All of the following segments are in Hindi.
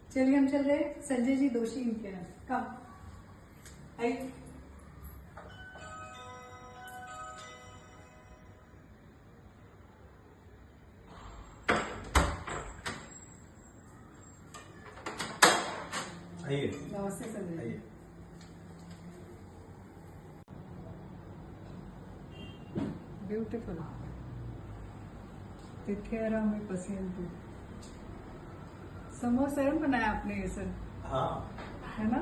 चलिए हम चल रहे हैं संजय जी दोषी इनके यहाँ। कम आइए। आइए। नमस्ते संजय जी। आइए। ब्यूटीफुल तिथेरा में पसंद समोसा है बनाया आपने ये सर, हाँ, है ना?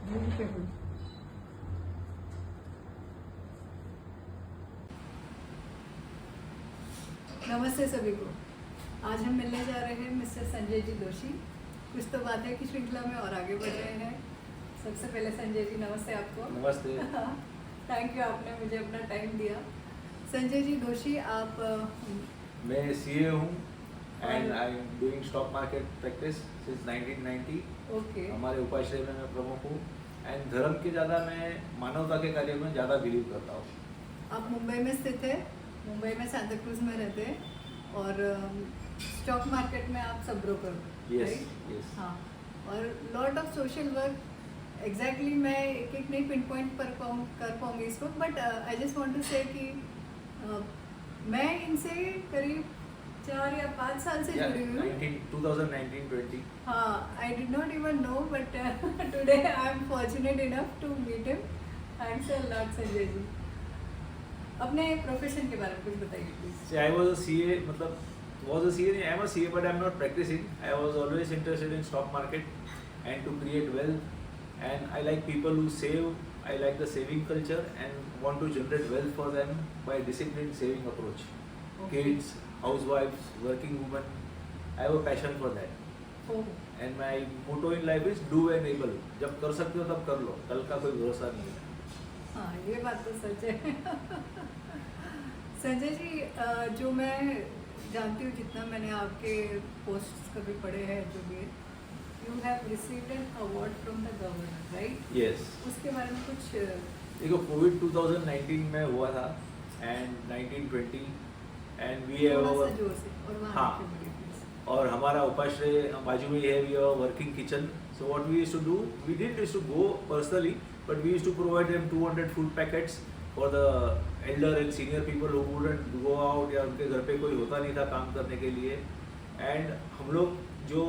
ब्यूटीफुल। नमस्ते सभी को। आज हम मिलने जा रहे हैं मिस्टर संजय जी दोषी। कुछ तो बातें की श्रृंखला में और आगे बढ़ रहे हैं। सबसे पहले संजय जी नमस्ते आपको। नमस्ते। थैंक यू, आपने मुझे अपना टाइम दिया। संजय जी दोषी, आप मैं सीए हूँ and I am doing stock market practice since 1990। Okay. हमारे उपाश्रय में मैं प्रमुख हूँ एंड धर्म के ज़्यादा मैं मानवता के कार्य में ज़्यादा बिलीव करता हूँ। आप मुंबई में स्थित है, मुंबई में सांता क्रूज में रहते हैं और स्टॉक मार्केट में आप सब ब्रोकर हो, यस राइट? यस। हाँ, और lot of social work. Exactly मैं एक नहीं पिन पॉइंट पर कर पाऊंगी इसको, but I just want to say कि मैं इनसे करीब 4 या 5 साल से जुड़ी हुई हूँ। 2019-20। हाँ, I did not even know, but today I am fortunate enough to meet him. Thanks a lot Sanjay ji. अपने प्रोफेशन के बारे में कुछ बताइए please. See, I was a CA, मतलब was a CA. I am a CA, but I am not practicing. I was always interested in stock market and to create wealth. And I like people who save. I like the saving culture and want to generate wealth for them by disciplined saving approach. Okay. Kids, housewives, working women. I have a passion for that. Oh, And my motto in life is do and able. जब कर सकते हो तब कर लो. कल का कोई भरोसा नहीं है. हाँ, ये बात तो सच है। संजय जी, जो मैं जानती हूँ, जितना मैंने आपके पोस्ट्स कभी पढ़े हैं, जो भी, you have received an award from the governor, right? Yes. उसके बारे में कुछ देखो, कोविड 2019 में हुआ था एंड 1920 एंड वी थोड़ा सा हैव, जोर से और वहाँ हाँ, आके बोलिए प्लीज। और हमारा उपाश्रय बाजू में ही है, we have working kitchen. So what we used to do, we didn't used to go personally, but we used to provide them 200 food packets for the elder and senior people who wouldn't go out, या उनके घर पे कोई होता नहीं था काम करने के लिए. एंड हम लोग जो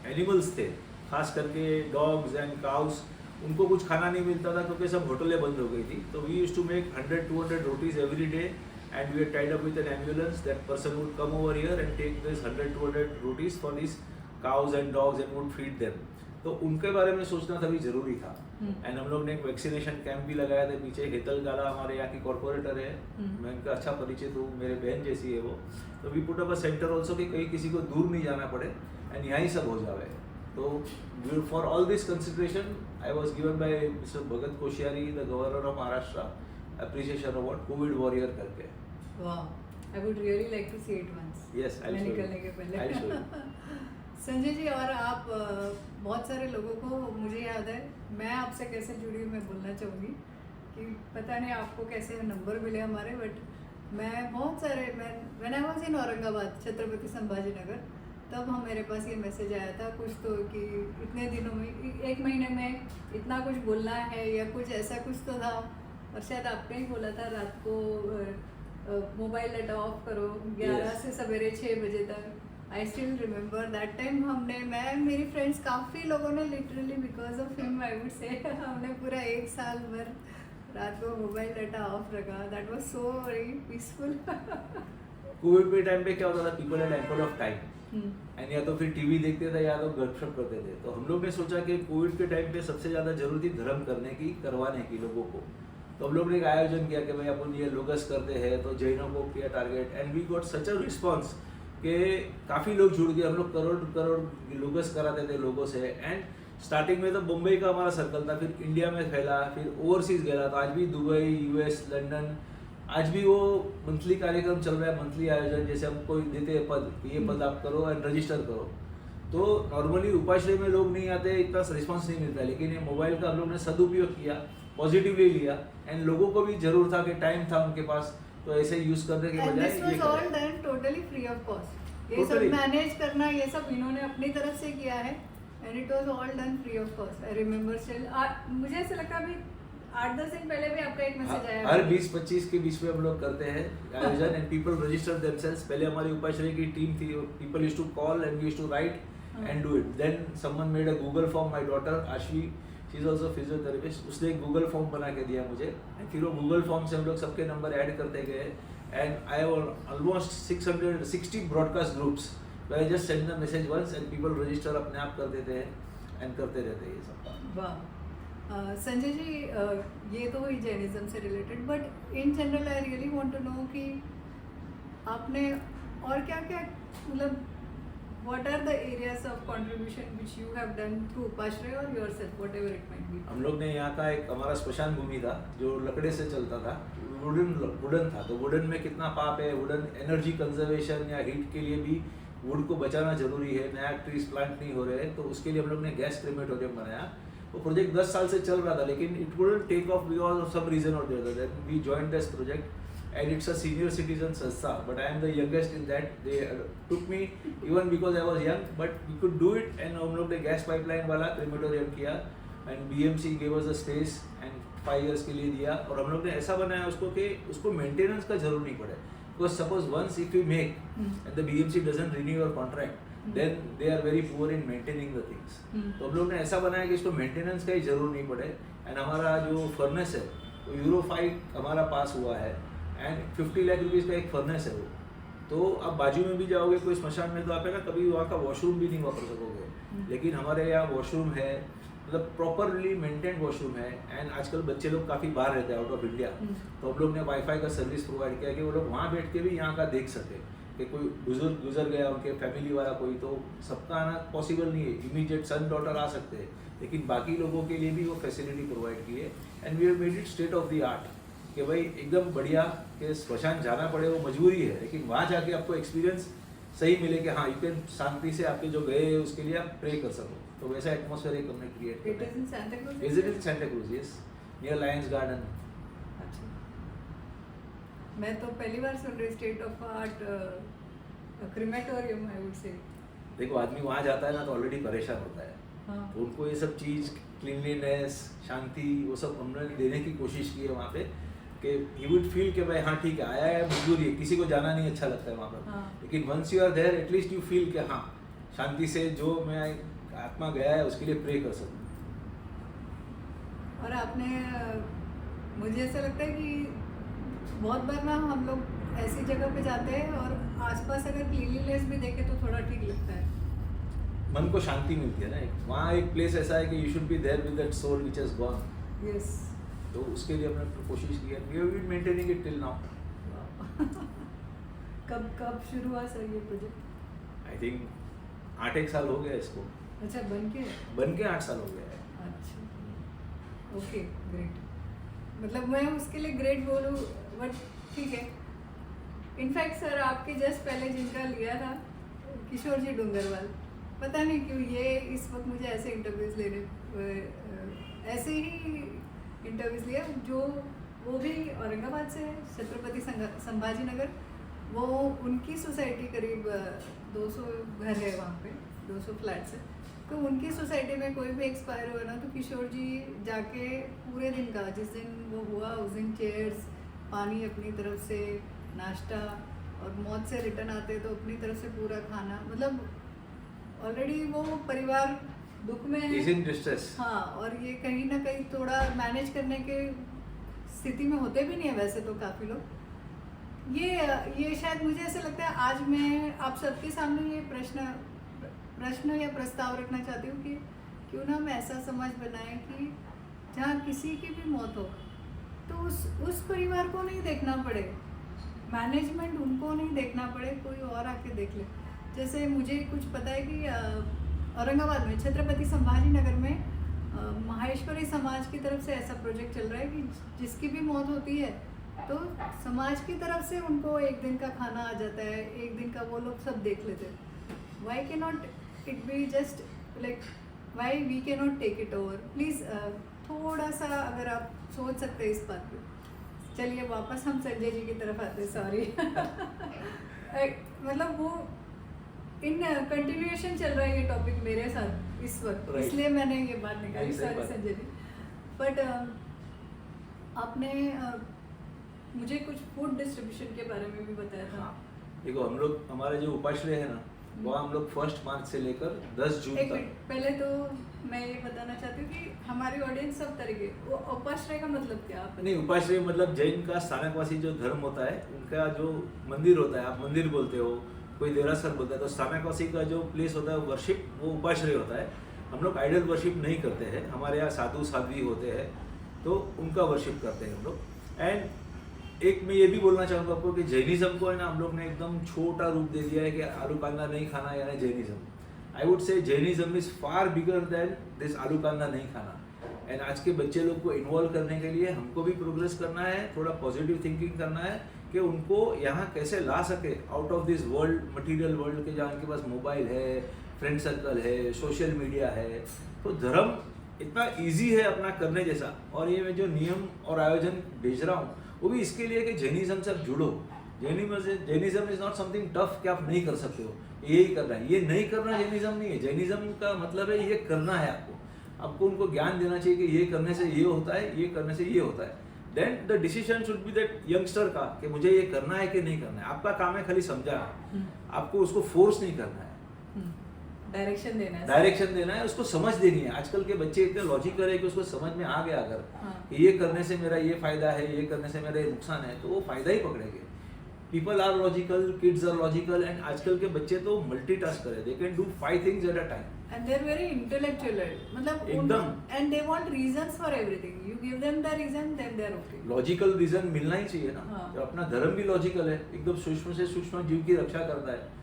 एनिमल्स थे, खास करके डॉग्स एंड काउस, उनको कुछ खाना नहीं मिलता था क्योंकि सब होटलें बंद हो गई थी. तो we used to make 100-200 rotis every day and we are tied up with an ambulance. That person would come over here and take this 100-200 rotis for these cows and dogs and would feed them. तो उनके बारे में सोचना तभी जरूरी था. एंड हम लोग ने एक वैक्सीनेशन कैंप भी लगाया था पीछे. हेतल गाला हमारे यहाँ की कॉर्पोरेटर है, मैं उनका अच्छा परिचित हूँ, मेरे बहन जैसी है वो. तो we put up a centre also कि कहीं किसी को दूर नहीं जाना पड़े एंड यहाँ ही सब हो जाए. तो for all this consideration I was given by mister Bhagat Koshyari, the governor of Maharashtra, appreciation award covid warrior करके. वाह, I would really like to see it once. Yes, I'll मैं show you. निकलने के पहले। I'll show you. Sanjay ji, और आप बहुत सारे लोगों को, मुझे याद है, मैं आपसे कैसे जुड़ी हूँ मैं बोलना चाहूँगी कि पता नहीं आपको कैसे नंबर मिले हमारे, बट मैं बहुत सारे, when I was in Aurangabad, Chhatrapati Sambhaji Nagar, तब मेरे पास ये मैसेज आया था कुछ तो कि इतने दिनों में, 1 महीने में इतना कुछ बोलना है या कुछ ऐसा कुछ तो था. और शायद आपने ही बोला था रात को मोबाइल डाटा ऑफ करो 11 से सवेरे 6 बजे तक. I still remember that time. मैं मेरी फ्रेंड्स, काफ़ी लोगों ने literally because of him I would say, हमने पूरा 1 साल भर रात को मोबाइल डाटा ऑफ रखा. That was so very peaceful. Covid के टाइम पे क्या होता था, people had ample of time and या तो फिर टीवी देखते थे या तो गपशप करते थे. तो हम लोग ने सोचा कि कोविड के टाइम पे सबसे ज़्यादा जरूरत थी धर्म करने की, करवाने की लोगों को. तो हम लोग ने एक आयोजन किया कि भाई अपन ये लोगस करते हैं, तो जैनों को किया target and we got such a response कि काफ़ी लोग जुड़ गए. हम लोग करोड़ लोगस कराते थे लोगों से. एंड स्टार्टिंग में तो मुंबई का हमारा सर्कल था, फिर इंडिया में फैला, फिर ओवरसीज गया. तो आज भी दुबई, यूएस, लंदन, आज भी वो मंथली कार्यक्रम चल रहा है, मंथली आयोजन. जैसे हम कोई देते हैं पद, ये पद आप करो एंड रजिस्टर करो. तो नॉर्मली उपाश्रय में लोग नहीं आते, इतना रिस्पॉन्स नहीं मिलता. लेकिन ये मोबाइल का हम लोग ने सदुपयोग किया, पॉजिटिवली लिया एंड लोगों को भी जरूर था कि टाइम था उनके पास, तो ऐसे यूज करने के बजाय this was all done totally free of cost. ये सब मैनेज करना, ये सब इन्होंने अपनी तरफ से किया है. And it was all done free of cost. I remember still, मुझे ऐसा लगता है अभी 8-10 दिन पहले भी आपका एक मैसेज आया हर 20-25 के बीच में हम लोग करते हैं आयोजन एंड पीपल रजिस्टर देमसेल्व्स। पहले हमारी उपाश्रय की टीम थी, people used to call and we used to write and do it. Then someone made a Google form, my daughter Aashvi, she is also physiotherapist, उसने एक गूगल फॉर्म बना के दिया मुझे, फिर वो गूगल फॉर्म से हम लोग सबके नंबर ऐड करते गए and I have almost 660 broadcast groups where I just send the message once and people register, अपने आप कर देते हैं एंड करते रहते हैं ये सब। वाह। संजय जी, ये तो हुई जैनिज्म से related, but in general I really want to know कि आपने और क्या क्या, मतलब what are the areas of contribution which you have done through उपाश्रय और yourself, whatever it might be. हम लोग ने यहाँ का एक हमारा स्मशान भूमि था जो लकड़े से चलता था, वुडन था, तो वुडन में कितना पाप है, वुडन एनर्जी कंजर्वेशन या हीट के लिए भी वुड को बचाना जरूरी है, नया ट्रीज प्लांट नहीं हो रहे हैं, तो उसके लिए हम लोग ने गैस क्रेमेटोरियम बनाया। वो प्रोजेक्ट 10 साल से चल रहा था लेकिन it wouldn't take off because of some reason और the other. Then we joined this project and it's a senior citizen संस्था, but I am the youngest in that. They took me even because I was young, but we could do it and हम लोग ने गैस पाइपलाइन वाला क्रेमेटोरियम किया and BMC gave us the space and 5 years के लिए दिया। और हम लोग ने ऐसा बनाया उसको कि उसको मेंटेनेंस का जरूर नहीं पड़े, because suppose once if we make and the BMC doesn't renew your contract, then they are very poor in maintaining the things. तो हम लोग ने ऐसा बनाया कि इसको मेंटेनेंस का ही जरूर नहीं पड़े एंड हमारा जो फर्नेस है वो यूरो 5 हमारा पास हुआ है एंड 50 लाख रुपीज़ का एक फर्नेस है वो। तो आप बाजू में भी जाओगे कोई स्मशान में तो आप है ना कभी वहाँ का वॉशरूम भी नहीं वापर सकोगे, लेकिन हमारे यहाँ वॉशरूम है, मतलब प्रॉपरली मेंटेन्ड वॉशरूम है। एंड आजकल बच्चे लोग काफ़ी बाहर रहते हैं आउट ऑफ इंडिया, तो हम लोग ने वाईफाई का सर्विस प्रोवाइड किया कि वो लोग वहाँ बैठ के भी यहाँ का देख सके कि कोई बुजुर्ग गुजर गया उनके फैमिली वाला कोई, तो सबका आना पॉसिबल नहीं है, इमीडिएट सन डॉटर आ सकते हैं, लेकिन बाकी लोगों के लिए भी वो फैसिलिटी प्रोवाइड की है and we have made it state of the art कि भाई एकदम बढ़िया कि स्मशान जाना पड़े वो मजबूरी है, लेकिन वहाँ जाके आपको एक्सपीरियंस सही मिले कि हाँ यू कैन शांति से आपके जो गए उसके लिए आप प्रे कर सको, तो वैसा एटमॉस्फेयर एक हमने create it is in Santa cruise. Is it in Santa cruise? Yes, near Lions garden. अच्छा, मैं तो पहली बार सुन रही state of art crematorium, I would say. देखो आदमी वहाँ जाता है ना तो ऑलरेडी परेशान होता है, हाँ। तो उनको ये सब चीज़ क्लीनलीनेस, शांति, वो सब हमने देने की कोशिश की है वहाँ पे कि यू वुड फील कि भाई हाँ ठीक है, आया है, मजबूरी है, किसी को जाना नहीं अच्छा लगता है वहाँ पर, हाँ। लेकिन once you are there at least you feel कि हाँ शांति से जो मैं आत्मा गया है उसके लिए प्रे कर सकूँ। और आपने मुझे ऐसा लगता है कि बहुत बार ना हम लोग ऐसी जगह पे जाते हैं और आसपास अगर क्लीनलीनेस भी देखे तो थोड़ा ठीक लगता है, मन को शांति मिलती है ना। वहाँ एक प्लेस ऐसा है कि you should be there with that soul which has gone. Yes. तो उसके लिए हमने कोशिश की है, we have been maintaining it till now. कब शुरू हुआ सर ये प्रोजेक्ट? आई थिंक 8-1 साल हो गया इसको अच्छा, बन के 8 साल हो गया है। अच्छा, ओके, ग्रेट। मतलब मैं उसके लिए ग्रेट बोलूँ बट ठीक है। इनफैक्ट सर आपके जस्ट पहले जिनका लिया था किशोर जी डूंगरवाल, पता नहीं क्यों ये इस वक्त मुझे ऐसे इंटरव्यूज़ लेने, ऐसे ही इंटरव्यूज़ लिया, जो वो भी औरंगाबाद से है, छत्रपति संभाजी नगर। वो उनकी सोसाइटी करीब 200 घर है वहाँ पे, 200 फ्लैट्स है, तो उनकी सोसाइटी में कोई भी एक्सपायर हुआ ना तो किशोर जी जाके पूरे दिन का, जिस दिन वो हुआ उस दिन चेयर्स, पानी अपनी तरफ से, नाश्ता, और मौत से रिटर्न आते तो अपनी तरफ से पूरा खाना, मतलब ऑलरेडी वो परिवार दुख में है। हाँ, और ये कहीं ना कहीं थोड़ा मैनेज करने के स्थिति में होते भी नहीं है वैसे तो काफ़ी लोग। ये शायद मुझे ऐसा लगता है आज मैं आप सबके सामने ये प्रश्न या प्रस्ताव रखना चाहती हूँ कि क्यों ना हम ऐसा समाज बनाएं कि जहाँ किसी की भी मौत हो तो उस परिवार को नहीं देखना पड़े, मैनेजमेंट उनको नहीं देखना पड़े, कोई और आके देख ले। जैसे मुझे कुछ पता है कि औरंगाबाद में छत्रपति संभाजी नगर में माहेश्वरी समाज की तरफ से ऐसा प्रोजेक्ट चल रहा है कि जिसकी भी मौत होती है तो समाज की तरफ से उनको एक दिन का खाना आ जाता है, एक दिन का वो लोग सब देख लेते हैं। Why can't it be just like, why we can't take it over? Please थोड़ा सा अगर आप सोच सकते हैं इस बात पे। चलिए वापस हम संजय जी की तरफ आते हैं, सॉरी। मतलब वो इन कंटिन्यूएशन चल रहा है ये टॉपिक मेरे साथ इस वक्त, Right. इसलिए मैंने ये बात निकाली नहीं, सही सारी बात। संजय जी। बट आपने मुझे कुछ फूड डिस्ट्रीब्यूशन के बारे में भी बताया था। हाँ, देखो हम लोग हमारे जो उपाश्रय है ना, वो हम लोग 1 मार्च से लेकर 10 जून एक तक। मिनट, पहले तो मैं ये बताना चाहती हूँ कि हमारी ऑडियंस सब तरीके, वो उपाश्रय का मतलब क्या आप नहीं, उपाश्रय मतलब जैन का स्थानकवासी जो धर्म होता है, उनका जो मंदिर होता है, आप मंदिर बोलते हो, कोई देरासर बोलता है, तो स्थानकवासी का जो प्लेस होता है वर्शिप, वो उपाश्रय होता है। हम लोग आइडल वर्शिप नहीं करते हैं, हमारे यहाँ साधु साध्वी होते हैं, तो उनका वर्शिप करते हैं हम लोग। एंड एक मैं ये भी बोलना चाहूँगा आपको कि जैनिज्म को है ना, हम लोग ने एकदम छोटा रूप दे दिया है कि आलू कांदा नहीं खाना, यानी Jainism. I would say Jainism is far bigger than this आलू कांदा नहीं खाना। एंड आज के बच्चे लोग को इन्वॉल्व करने के लिए हमको भी प्रोग्रेस करना है, थोड़ा पॉजिटिव थिंकिंग करना है कि उनको यहाँ कैसे ला सके out of this world, material world के, जहाँ उनके पास मोबाइल है, फ्रेंड सर्कल है, सोशल मीडिया है। तो धर्म इतना इजी है अपना करने जैसा। और ये मैं जो नियम और आयोजन भेज रहा हूँ वो भी इसके लिए कि जैनिज्म से आप जुड़ो। Jainism is not something tough कि आप नहीं कर सकते हो, यही करना है। ये नहीं करना जैनिज्म नहीं है, जैनिज्म का मतलब है ये करना है आपको उनको ज्ञान देना चाहिए कि ये करने से ये होता है, ये करने से ये होता है। Then the decision should be that youngster का कि मुझे ये करना है कि नहीं करना है। आपका काम है खाली समझाना, आपको उसको फोर्स नहीं करना है, डायरेक्शन देना है, उसको समझ देनी है। आजकल के बच्चे इतने लॉजिकल है कि उसको समझ में आ गया अगर कि ये करने से मेरा ये फायदा है, ये करने से मेरा ये नुकसान है, तो वो फायदा ही पकड़ेंगे। People are logical, kids are logical, and आजकल के बच्चे तो मल्टीटास्क करे, they can do 5 things at a time. And they're very intellectual, मतलब एकदम। and they want reasons for everything. You give them the reason, then they're okay. Logical reason मिलना ही चाहिए ना। हाँ। तो अपना धर्म भी लॉजिकल है, एकदम सूक्ष्म से सूक्ष्म जीव की रक्षा करता है।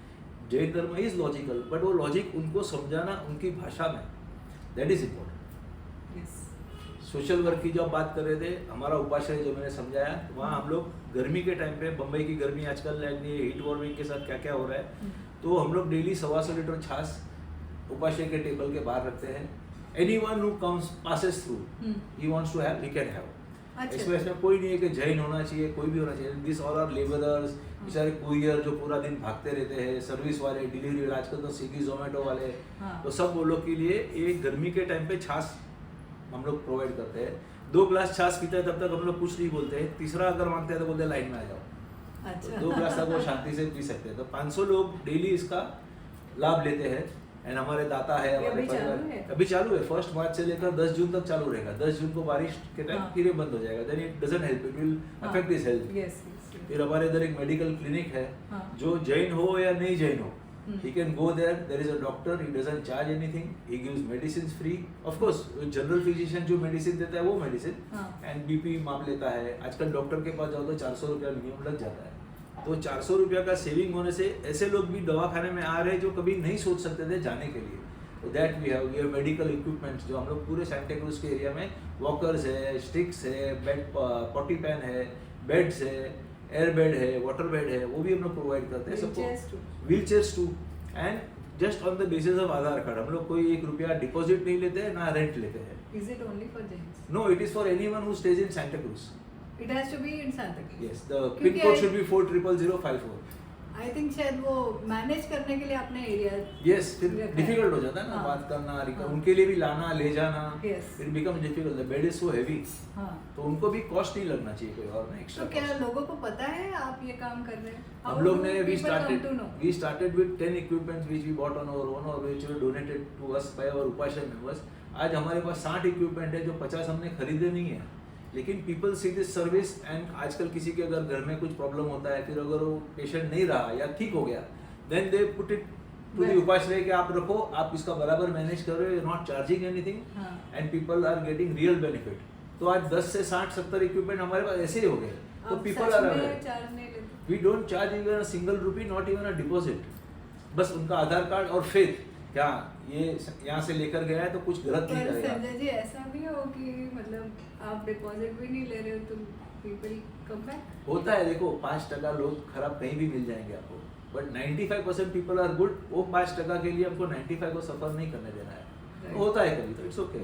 जैन धर्म इज लॉजिकल, बट वो लॉजिक उनको समझाना उनकी भाषा में, that is important. Yes. Social work की जो आप बात कर रहे थे, हमारा उपाश्रय जो मैंने समझाया, वहाँ हम लोग गर्मी के टाइम पे, बम्बई की गर्मी आजकल हीट वार्मिंग के साथ क्या क्या हो रहा है, तो हम लोग डेली 125 लीटर छाछ उपाश्रय के टेबल के बाहर रखते हैं। Anyone who comes passes through, he wants to have, he can have. अच्छा। इसमें कोई नहीं है कि जैन होना चाहिए, कोई भी होना चाहिए। दिस ऑल आर लेबरर्स, बेचारे कुरियर जो पूरा दिन भागते रहते हैं, सर्विस वाले, डिलीवरी वाले, आजकल तो स्विगी जोमेटो वाले, तो सब वो लोग के लिए एक गर्मी के टाइम पे छाछ हम लोग प्रोवाइड करते हैं। 2 ग्लास छाछ पीते हैं तब तक हम लोग कुछ नहीं बोलते हैं, तीसरा अगर मांगते हैं तो बोलते हैं लाइन में आ जाओ। अच्छा। 2 ग्लास तक वो शांति से पी सकते हैं। तो 500 लोग डेली इसका लाभ लेते हैं। एंड हमारे दाता है, हमारे अभी चालू परिवार, है? अभी चालू है। 1 मार्च से लेकर 10 जून तक चालू रहेगा। 10 जून को बारिश के टाइम फिर ये बंद हो जाएगा। Then it doesn't help, it will affect his health. Yes, yes. फिर हमारे इधर एक मेडिकल क्लिनिक है, हाँ। जो जैन हो या नहीं जैन हो, he can go there. There is a doctor, he doesn't charge anything, he gives medicines free. Of course, general physician जो मेडिसिन देता है वो मेडिसिन, हाँ। एंड बीपी माप लेता है। आजकल डॉक्टर के पास जाओ तो 400 रुपया मिनिमम लग जाता है। तो 400 रुपया का सेविंग होने से ऐसे लोग भी दवाखाने में आ रहे हैं जो कभी नहीं सोच सकते थे जाने के लिए। तो that we have medical equipments जो हम लोग पूरे सैंटा क्रूज के एरिया में, वॉकर्स है, स्टिक्स है, बेड, पॉटी पैन है, बेड्स है, एयर बेड है, वाटर बेड है, वो भी हम लोग प्रोवाइड करते हैं Wheelchairs सबको। too. Wheel chairs too. And just on the basis of Aadhaar card, हम लोग कोई 1 रुपया डिपॉजिट नहीं लेते हैं, ना रेंट लेते हैं। Is it only for Jains? No, it is for anyone who stays in Santacruz. It has to be in Santa Cruz. Yes, the pin क्योंकि code I- should be 400054। I think शायद वो मैनेज करने के लिए अपने एरिया यस, फिर रखा है। डिफिकल्ट हो जाता है ना हाँ। बात करना, हाँ। उनके लिए भी लाना ले जाना, Yes. It becomes difficult. The bed is so heavy, हाँ। तो उनको भी कॉस्ट नहीं लगना चाहिए कोई और ना एक्स्ट्रा। तो क्या लोगों को पता है आप ये काम कर रहे हैं? हम लोग ने we started with 10 equipments which we bought on our own or which were donated to us by our उपाश्रय members। आज हमारे पास 60 इक्विपमेंट है, जो 50 हमने खरीदे नहीं है, लेकिन people see this service. And आजकल किसी के अगर घर में कुछ प्रॉब्लम होता है, फिर अगर वो पेशेंट नहीं रहा या ठीक हो गया, then they put it to the उपाश्रय के आप रखो, आप इसका बराबर मैनेज कर रहे हो, not charging anything, and people are getting real benefit. तो आज 10 से 60-70 इक्विपमेंट हमारे पास ऐसे ही हो गए। तो पीपल आर अवेयर, चार्ज नहीं लेते। We don't charge even a single rupee, not even a deposit. बस उनका आधार कार्ड और फेथ, क्या ये यहाँ से लेकर गया है तो कुछ गलत नहीं पर करेगा। संजय जी ऐसा भी हो कि मतलब आप डिपॉजिट भी नहीं ले रहे हो तो पीपल कम बैक? होता है, देखो 5% लोग खराब कहीं भी मिल जाएंगे आपको, बट 95% पीपल आर गुड। वो 5% के लिए हमको 95 को सफर नहीं करने देना है। तो होता है कभी, तो इट्स ओके।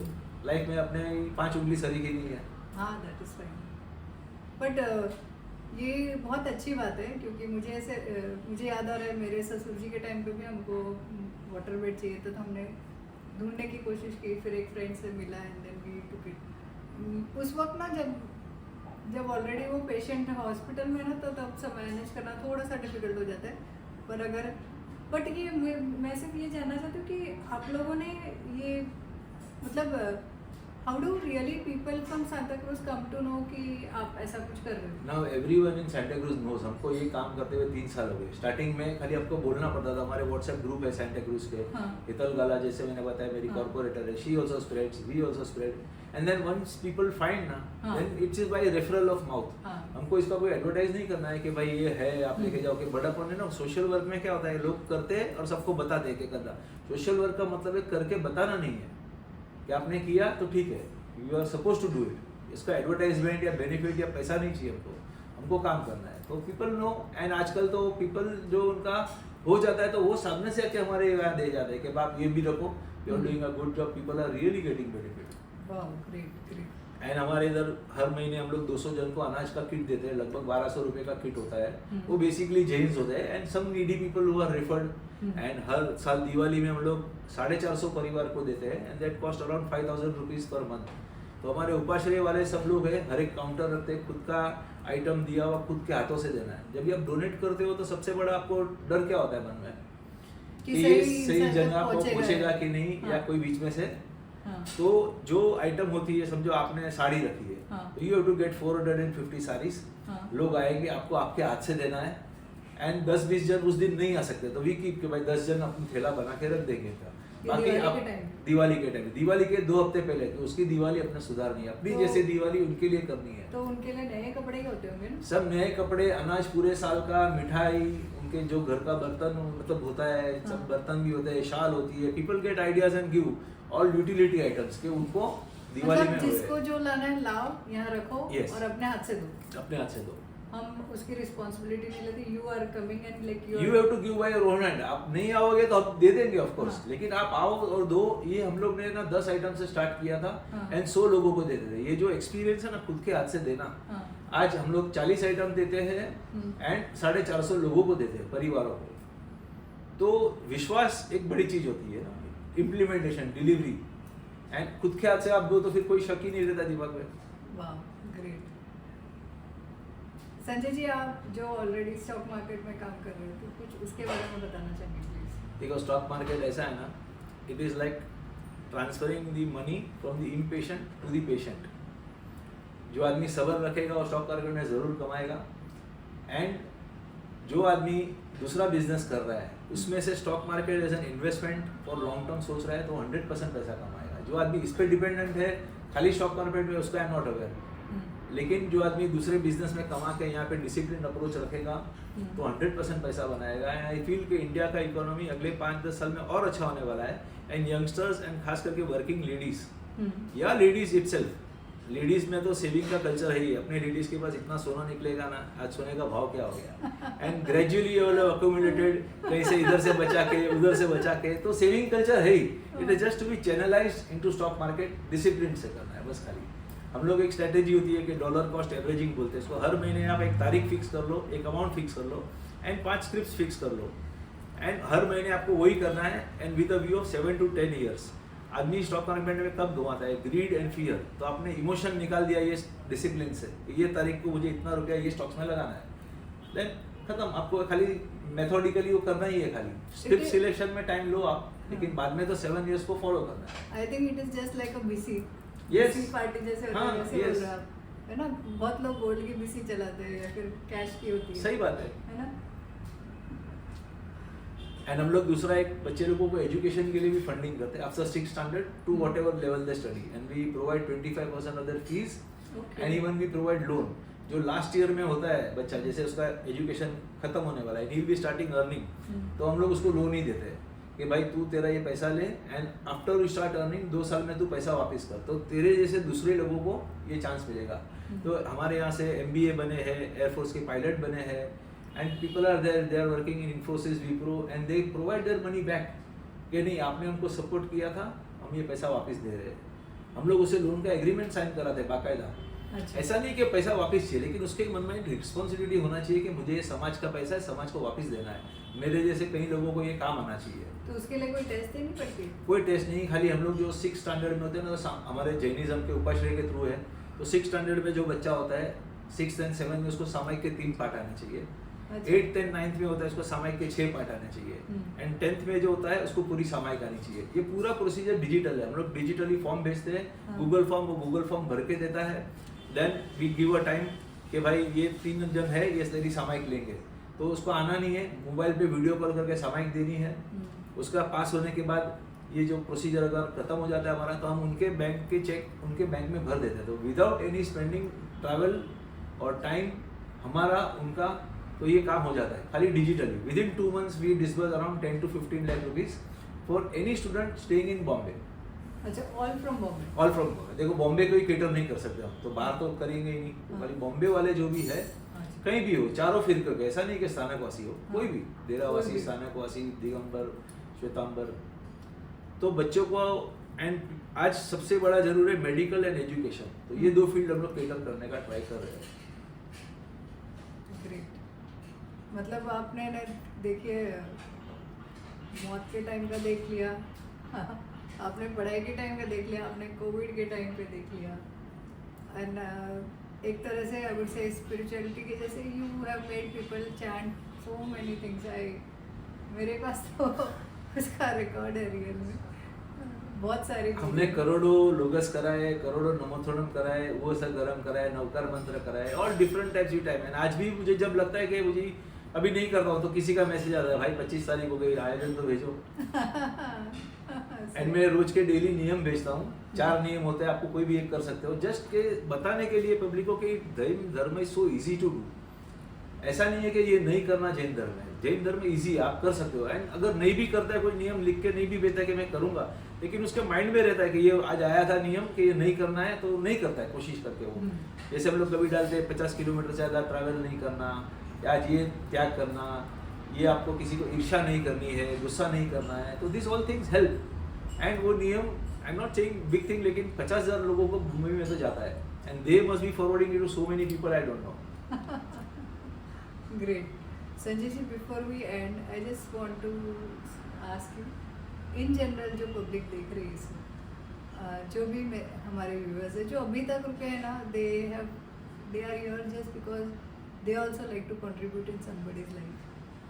लाइफ में अपने 5 उंगली सरी की नहीं है। हाँ, दैट इज फाइन। बट ये बहुत अच्छी बात है, क्योंकि मुझे ऐसे मुझे याद आ रहा है मेरे ससुर जी के टाइम पे भी हमको वाटर बेड चाहिए था, तो हमने ढूंढने की कोशिश की, फिर एक फ्रेंड से मिला and then we took it. उस वक्त ना जब ऑलरेडी वो पेशेंट हॉस्पिटल में ना, तो तब सब मैनेज करना थोड़ा सा डिफिकल्ट हो जाता है। पर अगर बट ये मैं सिर्फ ये जानना चाहती हूँ कि आप लोगों ने ये मतलब how do really people from Santa Cruz come to know कि आप ऐसा कुछ कर रहे हो? Now everyone in Santa Cruz knows. हमको ये काम करते हुए 3 साल हो गए। स्टार्टिंग में खाली आपको बोलना पड़ता था। हमारे व्हाट्सएप ग्रुप है सांता क्रूज के। हाँ। हितल गाला जैसे मैंने बताया मेरी हाँ। कॉर्पोरेटर है, she also spreads, we also spread, and then once people find ना, हाँ। Then it's is by referral of mouth. हाँ। हमको इसका कोई एडवर्टाइज नहीं करना है कि भाई ये है आप लेके जाओ। कि बड़ा पॉइंट है ना, सोशल वर्क में क्या होता है, लोग करते हैं और सबको बताते हैं कि करना। सोशल वर्क का मतलब है करके बताना नहीं है कि आपने किया तो ठीक है, you are suppose to do it. इसका एडवर्टाइजमेंट या बेनिफिट या पैसा नहीं चाहिए हमको काम करना है। तो पीपल नो, एंड आजकल तो पीपल जो उनका हो जाता है तो वो सामने से आके हमारे यहाँ दे जाते हैं कि आप ये भी रखो, you are doing a good job, people are really getting benefit. Wow, great great. And हमारे इधर हर महीने हम लोग 200 जन को अनाज का किट देते हैं। लगभग 1200 रुपए का किट होता है। वो बेसिकली जैन्स होते हैं and some needy people who are referred. And हर साल दिवाली में हम लोग 450 परिवार को देते हैं and that cost around 5000 rupees per month. तो हमारे उपाश्रय वाले सब लोग हैं, हर एक काउंटर रखते हैं, खुद का आइटम दिया हुआ खुद के हाथों से देना है। जब भी आप डोनेट करते हो तो सबसे बड़ा आपको डर क्या होता है मन में कि ये सही जगह को पहुंचेगा कि नहीं, या कोई बीच में से। तो जो आइटम होती है, समझो आपने साड़ी रखी है, तो you have to get 450 saris. लोग आएंगे, आपको आपके हाथ से देना है एंड 10-20 जन उस दिन नहीं आ सकते, तो वी कीप के भाई 10 जन अपनी थैला बना के रख देंगे। बाकी आप दिवाली के टाइम, दिवाली के 2 हफ्ते पहले, तो उसकी दिवाली अपने सुधारनी है, अपनी जैसे दिवाली उनके लिए करनी है। तो उनके लिए नए कपड़े ही होते होंगे ना? सब नए कपड़े, अनाज पूरे साल का, मिठाई, उनके जो घर का बर्तन मतलब होता है, सब बर्तन भी होते हैं, शाल होती है। People get ideas and give all utility items के उनको दिवाली में जिसको जो लाना है लाओ, यहाँ रखो और अपने हाथ से दो। अपने हाथ से दो, हम उसकी रिस्पांसिबिलिटी नहीं लेते। You are coming and like you have to give by your own hand. आप नहीं आओगे तो हम दे देंगे ऑफ कोर्स, लेकिन आप आओ और दो। ये हम लोग ने ना 10 आइटम से स्टार्ट किया था एंड 100 लोगों को देते थे। ये जो एक्सपीरियंस है ना खुद के हाथ से देना, आज हम लोग 40 आइटम देते हैं एंड 450 लोगों को देते हैं, परिवारों को। तो विश्वास एक बड़ी चीज होती है ना, इम्प्लीमेंटेशन, डिलीवरी, एंड खुद के हाथ से आप दो तो फिर कोई शक ही नहीं रहता दिमाग में। वाह, ग्रेट। संजय जी, आप जो ऑलरेडी स्टॉक मार्केट में काम कर रहे हो, तो कुछ उसके बारे में बताना चाहेंगे प्लीज? देखो, स्टॉक मार्केट ऐसा है ना, it is like transferring the money from the impatient to the patient. जो आदमी सब्र रखेगा वो स्टॉक मार्केट में जरूर कमाएगा, एंड जो आदमी दूसरा बिजनेस कर रहा है उसमें से stock market as an investment for long term सोच रहा है तो 100% पैसा कमाएगा। जो आदमी इस पर डिपेंडेंट है खाली स्टॉक मार्केट में, उसका आई एम नॉट अवेयर। लेकिन जो आदमी दूसरे बिजनेस में कमा के यहाँ पे डिसिप्लिन अप्रोच रखेगा तो 100% पैसा बनाएगा। एंड आई फील कि इंडिया का इकोनॉमी अगले 5-10 साल में और अच्छा होने वाला है। एंड यंगस्टर्स एंड खास करके वर्किंग लेडीज या लेडीज इटसेल्फ, लेडीज में तो सेविंग का कल्चर है ही। अपने लेडीज के पास इतना सोना निकलेगा ना, आज सोने का भाव क्या हो गया, एंड ग्रेजुअली अक्यूमुलेटेड, कहीं से इधर से बचा के उधर से बचा के, तो सेविंग कल्चर है ही। It is just to be channelized into stock market, discipline से करना है बस। खाली हम लोग एक स्ट्रेटेजी होती है कि डॉलर कॉस्ट एवरेजिंग बोलते हैं इसको। हर महीने आप एक तारीख फिक्स कर लो, एक अमाउंट फिक्स कर लो एंड 5 स्क्रिप्ट्स फिक्स कर लो, एंड हर महीने आपको वही करना है। And with a view of 7 to 10 years। आदमी स्टॉक मार्केट में कब घुमाता है, ग्रीड एंड फियर। तो आपने इमोशन निकाल दिया ये डिसिप्लिन से, ये तारीख को मुझे इतना रुपया ये स्टॉक्स में लगाना है, देन खत्म। आपको खाली मेथोडिकली वो करना ही है। खाली स्क्रिप्ट सिलेक्शन में टाइम लो आप, लेकिन बाद में तो 7 years को फॉलो करना है। I think it is just like a BC party जैसे होता है, वैसे बोल रहे हैं आप, है ना? बहुत लोग गोल्ड की बीसी चलाते हैं या फिर कैश की होती है। सही बात है ना? एंड हम लोग दूसरा एक बच्चे लोगों को एजुकेशन के लिए भी फंडिंग करते हैं after 6th standard to whatever level they study, and we provide 25% of their fees, and even we provide loan. जो लास्ट ईयर में होता है बच्चा, जैसे उसका एजुकेशन खत्म होने वाला है, he will be starting earning, तो हम लोग उसको लोन ही देते हैं कि भाई तू तेरा ये पैसा ले and after you start earning 2 साल में तू पैसा वापस कर, तो तेरे जैसे दूसरे लोगों को ये चांस मिलेगा। तो हमारे यहाँ से MBA बने हैं, एयरफोर्स के पायलट बने हैं, and people are there, they are working in Infosys, Wipro, and they provide their money back कि नहीं आपने हमको सपोर्ट किया था, हम ये पैसा वापस दे रहे हैं। हम लोग उसे लोन का एग्रीमेंट साइन कराते बाकायदा अच्छा। ऐसा नहीं कि पैसा वापस चाहिए, लेकिन उसके मन में रिस्पॉन्सिबिलिटी होना चाहिए कि मुझे ये समाज का पैसा है, समाज को वापस देना है। मेरे जैसे कई लोगों को ये काम आना चाहिए। तो उसके लिए कोई टेस्ट देनी पड़ती है? कोई टेस्ट नहीं, खाली हम लोग जो 6 स्टैंडर्ड में होते हैं ना, तो हमारे जैनिज्म के उपाश्रय के थ्रू है, तो 6 स्टैंडर्ड में जो बच्चा होता है 6th and 7th में उसको सामायिक के 3 पाठ आने चाहिए। अच्छा। 8th and 9th में होता है उसको सामायिक के 6 पाठ आने चाहिए। एंड 10th में जो होता है उसको पूरी सामायिक आनी चाहिए। ये पूरा प्रोसीजर डिजिटल है, हम लोग डिजिटली फॉर्म भेजते हैं, हाँ। गूगल फॉर्म, वो गूगल फॉर्म भर के देता है। Then we give a time कि भाई ये 3 जन है, ये तेरी सामायिक लेंगे, तो उसको आना नहीं है, मोबाइल पे वीडियो कॉल करके सामायिक देनी है। उसका पास होने के बाद ये जो प्रोसीजर अगर खत्म हो जाता है हमारा, तो हम उनके बैंक के चेक उनके बैंक में भर देते हैं। तो विदाउट एनी स्पेंडिंग ट्रैवल और टाइम हमारा उनका, तो ये काम हो जाता है खाली digitally. Within 2 months we disburse around 10 to 15 lakh rupees for any student staying in Bombay. अच्छा, all from Bombay? All from Bombay. देखो बॉम्बे को ही केटर नहीं कर सकते हम, तो बाहर तो करेंगे ही नहीं, तो खाली बॉम्बे वाले जो भी है, अच्छा। कहीं भी हो, चारों फिरके के, ऐसा नहीं कि स्थानकवासी हो, हाँ। कोई भी, डेरावासी, कोई भी। स्थानकवासी, दिगंबर, श्वेतांबर, तो बच्चों को। एंड आज सबसे बड़ा जरूरी है मेडिकल एंड एजुकेशन, तो ये 2 फील्ड हम लोग केटर करने का ट्राई कर रहे हैं। ग्रेट। मतलब आपने ना, देखिए, मौत के टाइम का देख लिया, आपने पढ़ाई के टाइम का देख लिया, आपने कोविड के टाइम पे देख लिया, एंड एक तरह से आई वुड से स्पिरिचुअलिटी के जैसे you have made people chant so many things. मेरे पास तो उसका रिकॉर्ड है रियल में, बहुत सारी हमने करोड़ों लोगस कराए, करोड़ों नमोथोनम कराए, वो सब गरम कराए, नवकार मंत्र कराए, और different types of time. And आज भी मुझे जब लगता है कि मुझे अभी नहीं करता हूँ, तो किसी का मैसेज आता है, भाई 25 तारीख हो गई, आयोजन तो भेजो। एंड मैं रोज के डेली नियम भेजता हूँ, 4 नियम होते हैं, आपको कोई भी एक कर सकते हो, जस्ट के बताने के लिए पब्लिक को कि dharma is so easy to do. ऐसा नहीं है कि ये नहीं करना जैन धर्म है, जैन धर्म इजी, आप कर सकते हो। एंड अगर नहीं भी करता है, कोई नियम लिख के नहीं भी भेजता है कि मैं करूंगा, लेकिन उसके माइंड में रहता है कि ये आज आया था नियम कि ये नहीं करना है, तो नहीं करता है कोशिश करके वो। जैसे हम लोग कभी डालते हैं 50 किलोमीटर से ज़्यादा ट्रैवल नहीं करना, आज ये त्याग करना, ये आपको किसी को ईर्ष्या नहीं करनी है, गुस्सा नहीं करना है, तो this all things help. And वो नियम, I am not saying big thing, लेकिन 50,000 लोगों को भूमि में तो जाता है, and they must be forwarding to so many people, I don't know. Great. Sanjay ji, before we end, I just want to ask you, in general जो पब्लिक देख रही है इसमें, जो भी हमारे व्यूअर्स है जो अभी तक रुके हैं ना, they are here just because they also like to contribute in somebody's life.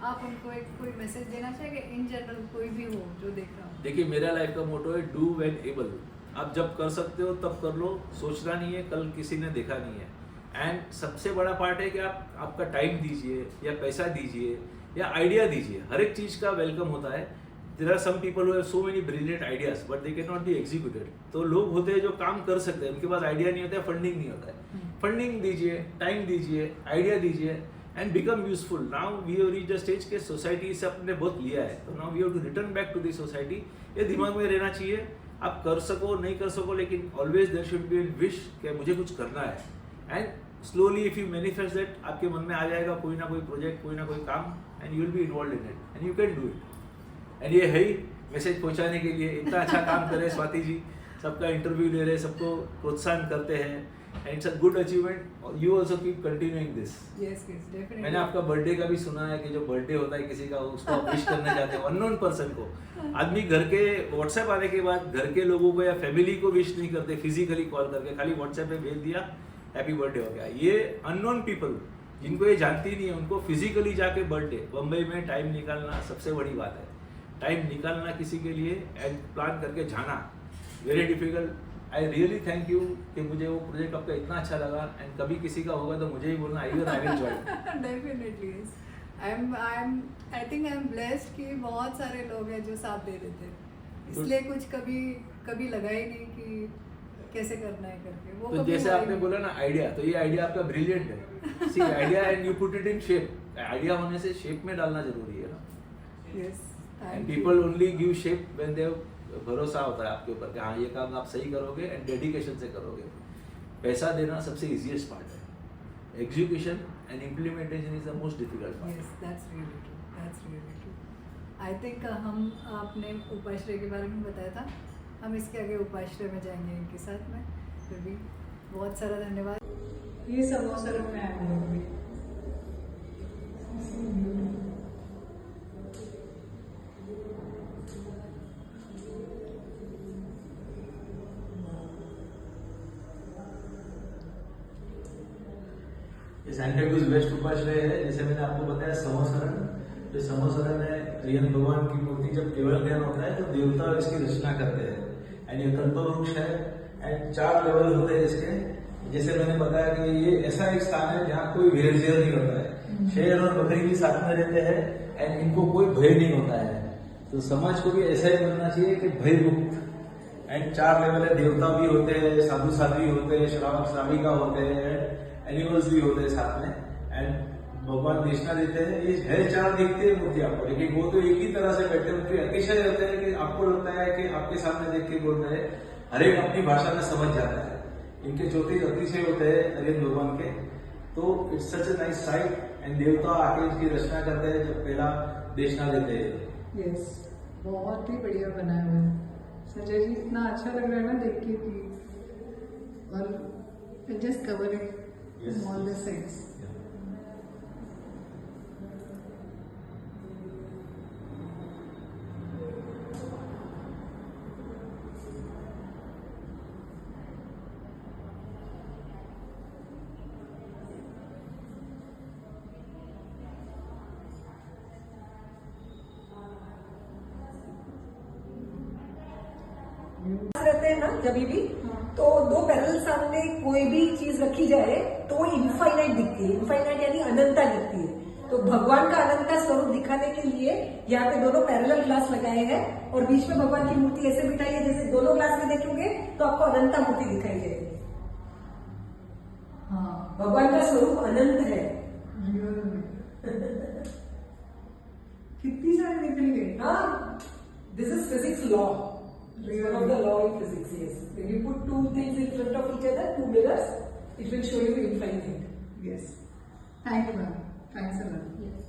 आप उनको एक कोई मैसेज देना चाहिए, इन जनरल कोई भी हो जो देख रहा हो? देखिए, मेरा लाइफ का मोटो है डू व्हेन एबल। आप जब कर सकते हो तब कर लो, सोचना नहीं है कल किसी ने देखा नहीं है। एंड सबसे बड़ा पार्ट है कि आप आपका टाइम दीजिए, या पैसा दीजिए, या आइडिया दीजिए, हर एक चीज़ का वेलकम होता है। There are some people who have so many brilliant ideas but they can not be executed. तो लोग होते हैं जो काम कर सकते हैं, उनके पास आइडिया नहीं होता है, फंडिंग नहीं होता है। फंडिंग दीजिए, टाइम दीजिए, आइडिया दीजिए, and become useful. Now we have reached a stage के सोसाइटी से अपने बहुत लिया है, तो now we have to return back to the society. ये दिमाग में रहना चाहिए, आप कर सको नहीं कर सको, लेकिन always there should be an wish कि मुझे कुछ करना है। And slowly if you manifest that, आपके मन में आ जाएगा कोई ना कोई प्रोजेक्ट, कोई ना कोई काम, and you will be involve in it and you can do it. And ये है ही मैसेज पहुंचाने के लिए इतना अच्छा काम कर रहे हैं स्वाति जी, सबका इंटरव्यू ले रहे हैं, सबको प्रोत्साहन करते हैं, and it's a good achievement. You also keep continuing this. Yes definitely. मैंने आपका बर्थडे का भी सुना है कि जो बर्थडे होता है किसी का, उसको विश करने जाते हैं अननोन पर्सन को। आदमी घर के व्हाट्सएप आने के बाद घर के लोगों को या फैमिली को विश नहीं करते फिजिकली कॉल करके, खाली व्हाट्सएप पे भेज दिया हैप्पी बर्थडे हो गया। ये अननोन पीपल जिनको ये जानती नहीं है, उनको फिजिकली जाके बर्थडे, बम्बई में टाइम निकालना सबसे बड़ी बात है। टाइम निकालना किसी के लिए एंड प्लान करके जाना very difficult. I really thank you कि मुझे वो प्रोजेक्ट आपका इतना अच्छा लगा, एंड कभी किसी का होगा तो मुझे ही बोलना, I will join. Definitely yes. I think I am blessed कि बहुत सारे लोग हैं जो साथ दे देते हैं, इसलिए कुछ कभी लगा ही नहीं कि कैसे करना है करके। वो तो जैसे आपने बोला ना आइडिया, तो ये आइडिया आपका ब्रिलियंट है। See idea and you put it in shape. Idea होने से शेप में डालना जरूरी है ना। Yes, and people only give shape when they भरोसा होता है आपके ऊपर कि हाँ ये काम आप सही करोगे एंड डेडिकेशन से करोगे। पैसा देना सबसे इजीएस्ट पार्ट है, execution and implementation is the most difficult part. Yes, that's really true, that's really true. I think हम आपने उपाश्रय के बारे में बताया था, हम इसके आगे उपाश्रय में जाएंगे इनके साथ में। फिर भी बहुत सारा धन्यवाद। ये समोसा में आया हुआ ये सैंटाक्रूज बेस्ट उपाश्रय है। जैसे मैंने आपको बताया समोसरण, जो समोसरण है रियन भगवान की मूर्ति जब केवल ज्ञान होता है तो देवता इसकी रचना करते हैं। एंड ये कल्पवृक्ष है एंड 4 लेवल होते हैं इसके। जैसे मैंने बताया कि ये ऐसा एक स्थान है जहाँ कोई भेड़-झेड़ नहीं होता है। शेर और बकरी भी साथ में रहते हैं एंड इनको कोई भय नहीं होता है। तो समाज को भी ऐसा ही बनना चाहिए कि भय मुक्त। एंड 4 लेवल है, देवता भी होते हैं, साधु साध्वी होते हैं, श्रावक श्राविका होते हैं, एनिमल्स भी होते हैं साथ में। एंड भगवान दक्षिणा देते हैं। ये है 4 दिखते हैं मूर्ति आपको, लेकिन वो तो एक ही तरह से बैठे उनके अतिशय होते हैं कि आपको लगता है कि आपके सामने देख के बोल रहे हैं। हर एक अपनी भाषा में समझ जाता है। इनके ज्योतिष अतिशय होते हैं नरेंद्र भगवान के। तो it's such a nice site and देवता आके इसकी रचना करते हैं जब पहला दक्षिणा देते हैं। यस, बहुत ही बढ़िया बनाया हुआ है संजय जी। इतना अच्छा लग रहा है ना देख के कि और just cover it all the sides. रहते हैं ना जब भी, तो 2 पैरेलल सामने कोई भी चीज रखी जाए तो वो इनफाइनाइट दिखती है। इनफाइनाइट यानी अनंता दिखती है। तो भगवान का अनंता स्वरूप दिखाने के लिए यहाँ पे दोनों पैरेलल ग्लास लगाए हैं और बीच में भगवान की मूर्ति ऐसे बिठाई है जैसे दोनों ग्लास में देखोगे तो आपको अनंता मूर्ति दिखाई देगी। हाँ, भगवान का स्वरूप अनंत है। कितनी सारी निकल गई। हाँ, this is physics law. One of the law in physics, yes. When you put 2 things in front of each other, 2 mirrors, it will show you infinite. Yes. Thank you, ma'am. Thanks a lot. Yes.